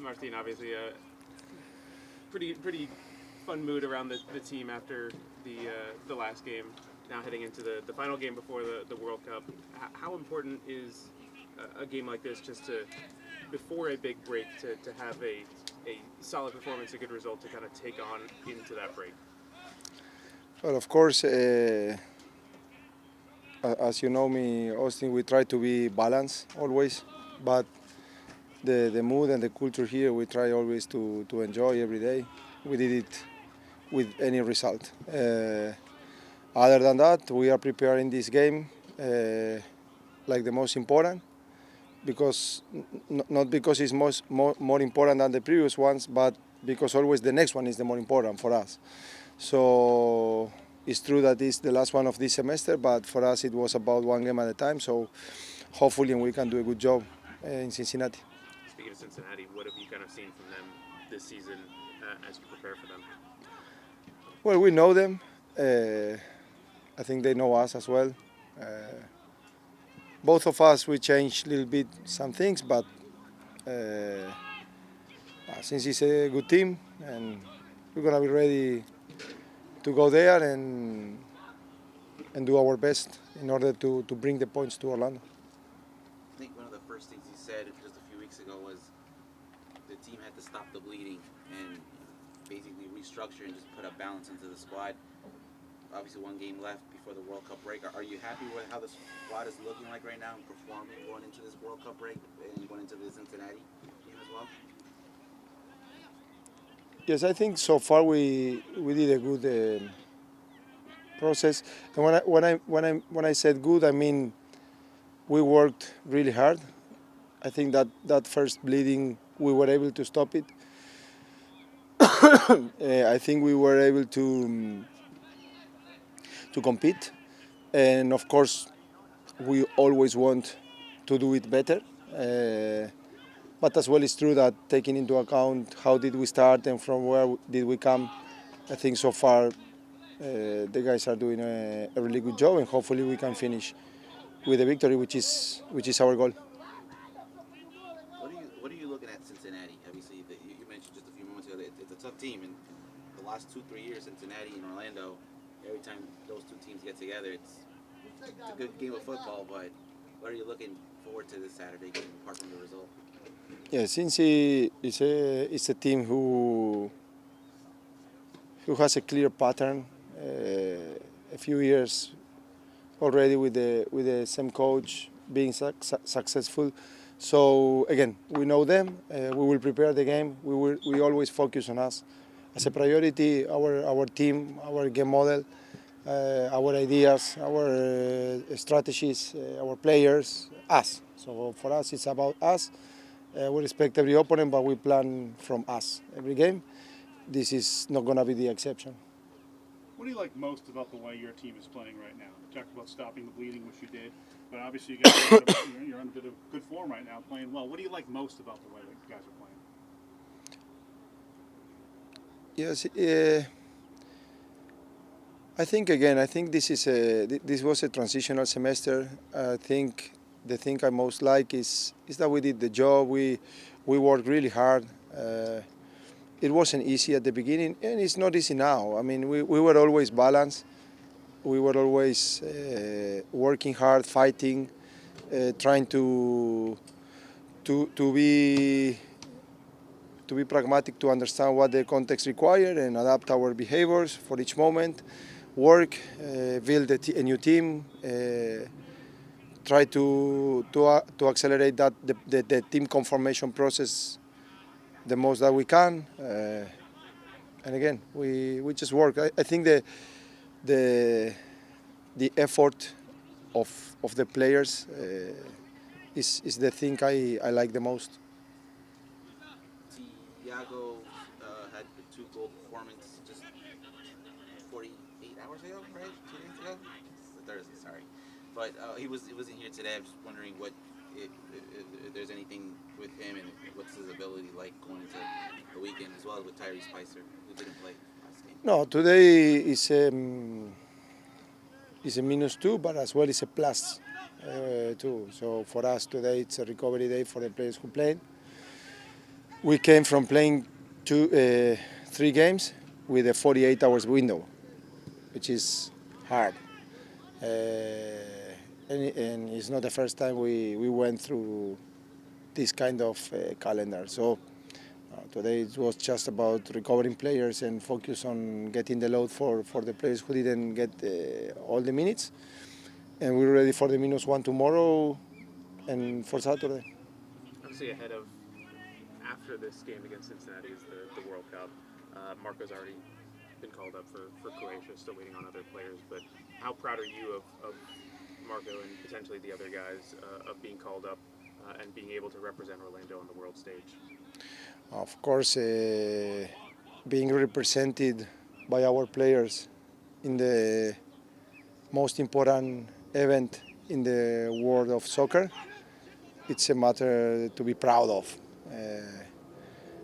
Martin, obviously a pretty fun mood around the team after the last game. Now heading into the final game before the World Cup. How important is a game like this just to, before a big break, to have a solid performance, a good result to kind of take on into that break? Well, of course, as you know me, Austin, we try to be balanced always, but the mood and the culture here, we try always to enjoy every day. We did it with any result. Other than that, we are preparing this game like the most important, because not because it's more important than the previous ones, but because always the next one is the more important for us. So it's true that it's the last one of this semester, but for us it was about one game at a time. So hopefully we can do a good job in Cincinnati. Speaking of Cincinnati, what have you kind of seen from them this season as you prepare for them? Well, we know them. I think they know us as well. Both of us, we changed a little bit some things, but since it's a good team, and we're gonna be ready to go there and do our best in order to bring the points to Orlando. I think one of the first things he said just a few weeks ago was the team had to stop the bleeding and basically restructure and just put a balance into the squad. Obviously, one game left before the World Cup break. Are you happy with how the squad is looking like right now and performing going into this World Cup break and going into the Cincinnati game as well? Yes, I think so far we did a good process. And when I said good, I mean we worked really hard. I think that first bleeding, we were able to stop it. I think we were able to compete, and of course we always want to do it better. But as well, it's true that taking into account how did we start and from where did we come, I think so far the guys are doing a really good job, and hopefully we can finish with a victory, which is our goal. What are you looking at Cincinnati? Obviously, you mentioned just a few moments ago that it's a tough team, and the last 2-3 years, Cincinnati and Orlando, every time those two teams get together, it's a good game of football. But what are you looking forward to this Saturday game, apart from the result? Yeah, Cincy is a team who has a clear pattern. A few years already with the same coach being successful. So again, we know them. We will prepare the game. We always focus on us as a priority. Our team, our game model, our ideas, our strategies, our players, us. So for us, it's about us. We respect every opponent, but we plan from us every game. This is not going to be the exception. What do you like most about the way your team is playing right now? You talked about stopping the bleeding, which you did, but obviously you guys you're on a bit of good form right now, playing well. What do you like most about the way that you guys are playing? Yes, I think this was a transitional semester. I think the thing I most like is that we did the job. We worked really hard. It wasn't easy at the beginning, and it's not easy now. I mean, we were always balanced. We were always working hard, fighting, trying to be pragmatic, to understand what the context required and adapt our behaviors for each moment. Work, build a new team. Try to accelerate the team conformation process the most that we can, and again we just work. I think the effort of the players is the thing I like the most. Thiago had a 2-goal performance just 48 hours ago, right? 2 days ago? Thursday, sorry. But he wasn't here today. I'm just wondering if there's anything with him and what's his ability like going into the weekend, as well as with Tyrese Spicer, who didn't play last game. No, today is a -2, but as well it's a +2. So for us today it's a recovery day for the players who played. we came from playing 3 games with a 48 hours window, which is hard. And it's not the first time we went through this kind of calendar. So today it was just about recovering players and focus on getting the load for the players who didn't get all the minutes. And we're ready for the -1 tomorrow and for Saturday. Obviously, ahead of after this game against Cincinnati is the World Cup. Marco's already been called up for Croatia, still waiting on other players. But how proud are you of Marco and potentially the other guys of being called up and being able to represent Orlando on the world stage? Of course, being represented by our players in the most important event in the world of soccer, it's a matter to be proud of.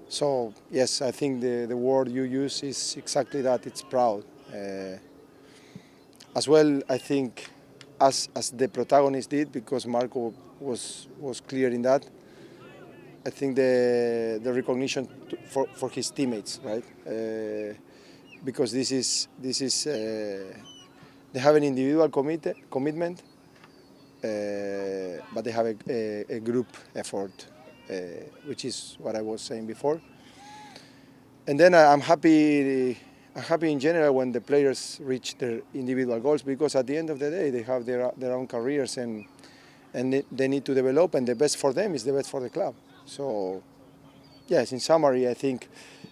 So yes, I think the word you use is exactly that. It's proud. As well, I think as the protagonist did, because Marco was clear in that. I think the recognition for his teammates, right? Because this is they have an individual commitment, but they have a group effort, which is what I was saying before. And then I'm happy in general when the players reach their individual goals, because at the end of the day they have their own careers and they need to develop, and the best for them is the best for the club. So yes, in summary, I think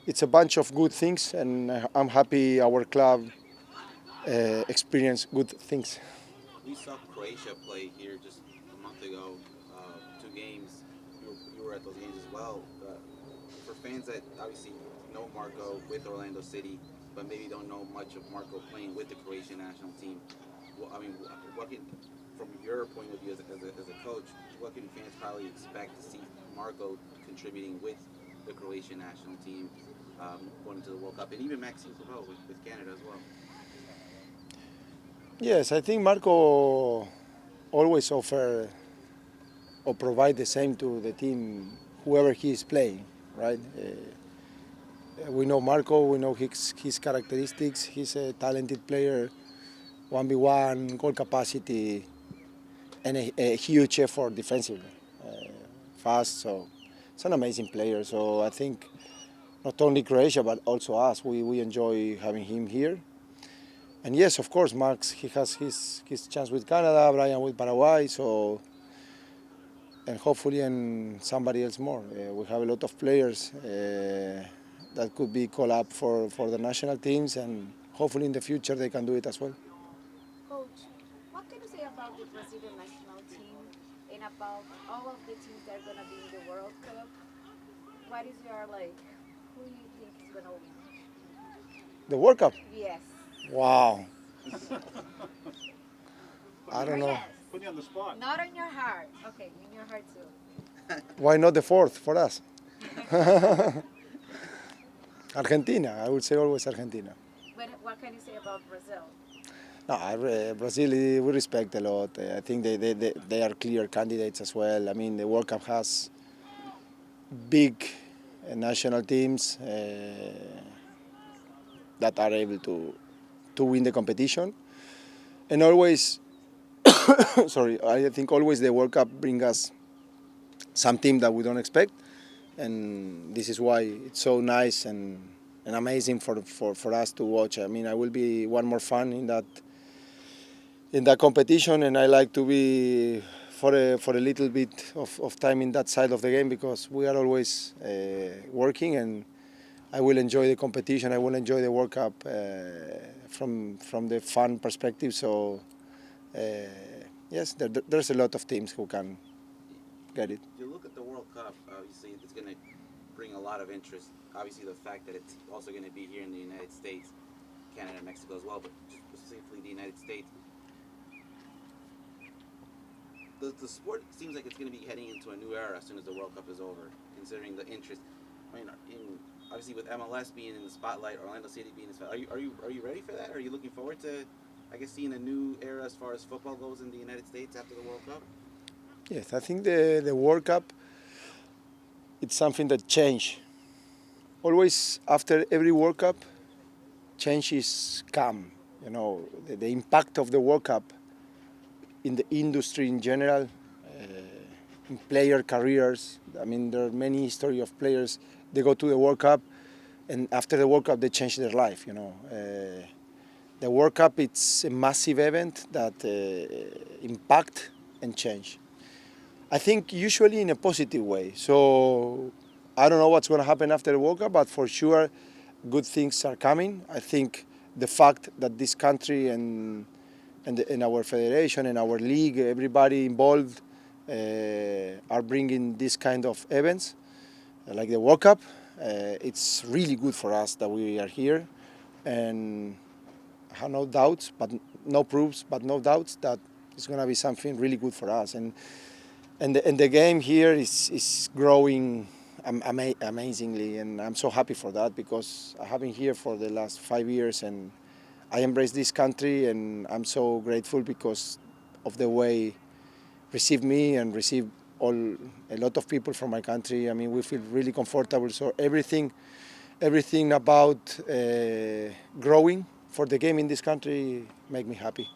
it's a bunch of good things, and I'm happy our club experienced good things. We saw Croatia play here just a month ago, 2 games. You were at those games as well. For fans that obviously know Marco with Orlando City, but maybe don't know much of Marco playing with the Croatian national team, well, I mean, what can, from your point of view as a coach, what can fans probably expect to see Marco contributing with the Croatian national team going into the World Cup, and even Maxime Clavaux with Canada as well? Yes, I think Marco always offer or provide the same to the team, whoever he is playing, right? We know Marco, we know his characteristics. He's a talented player, 1v1, goal capacity, and a huge effort defensively. Fast, so it's an amazing player. So I think not only Croatia, but also us, we enjoy having him here. And yes, of course, Max, he has his chance with Canada, Brian with Paraguay, so, and hopefully and somebody else more. We have a lot of players that could be called up for the national teams, and hopefully in the future they can do it as well. Coach, what can you say about the Brazilian national team and about all of the teams that are going to be in the World Cup? What is your, who do you think is going to win? The World Cup? Yes. Wow. I don't know. Yes. Put you on the spot. Not on your heart. Okay, in your heart too. Why not the fourth for us? Argentina, I would say always Argentina. But what can you say about Brazil? No, Brazil, we respect a lot. I think they are clear candidates as well. I mean, the World Cup has big national teams that are able to win the competition. And always, sorry, I think always the World Cup brings us some team that we don't expect. And this is why it's so nice and amazing for us to watch. I mean, I will be one more fan in that competition, and I like to be for a little bit of time in that side of the game, because we are always working, and I will enjoy the competition. I will enjoy the World Cup from the fun perspective. So yes, there's a lot of teams who can get it. You look at the World Cup, obviously it's going to bring a lot of interest. Obviously the fact that it's also going to be here in the United States, Canada, and Mexico as well, but specifically the United States. The sport seems like it's going to be heading into a new era as soon as the World Cup is over, considering the interest. I mean, obviously with MLS being in the spotlight, Orlando City being in the spotlight, are you ready for that? Are you looking forward to, I guess, seeing a new era as far as football goes in the United States after the World Cup? Yes, I think the World Cup it's something that change. Always after every World Cup, changes come. You know, the impact of the World Cup in the industry in general, in player careers. I mean, there are many history of players. They go to the World Cup, and after the World Cup, they change their life. You know, the World Cup it's a massive event that impact and change. I think usually in a positive way. So I don't know what's going to happen after the World Cup, but for sure, good things are coming. I think the fact that this country and our federation and our league, everybody involved, are bringing this kind of events like the World Cup. It's really good for us that we are here, and I have no doubts, but no proofs, but no doubts that it's going to be something really good for us. And the game here is growing amazingly, and I'm so happy for that because I have been here for the last 5 years, and I embrace this country, and I'm so grateful because of the way receive me and receive a lot of people from my country. I mean, we feel really comfortable. So everything about growing for the game in this country make me happy.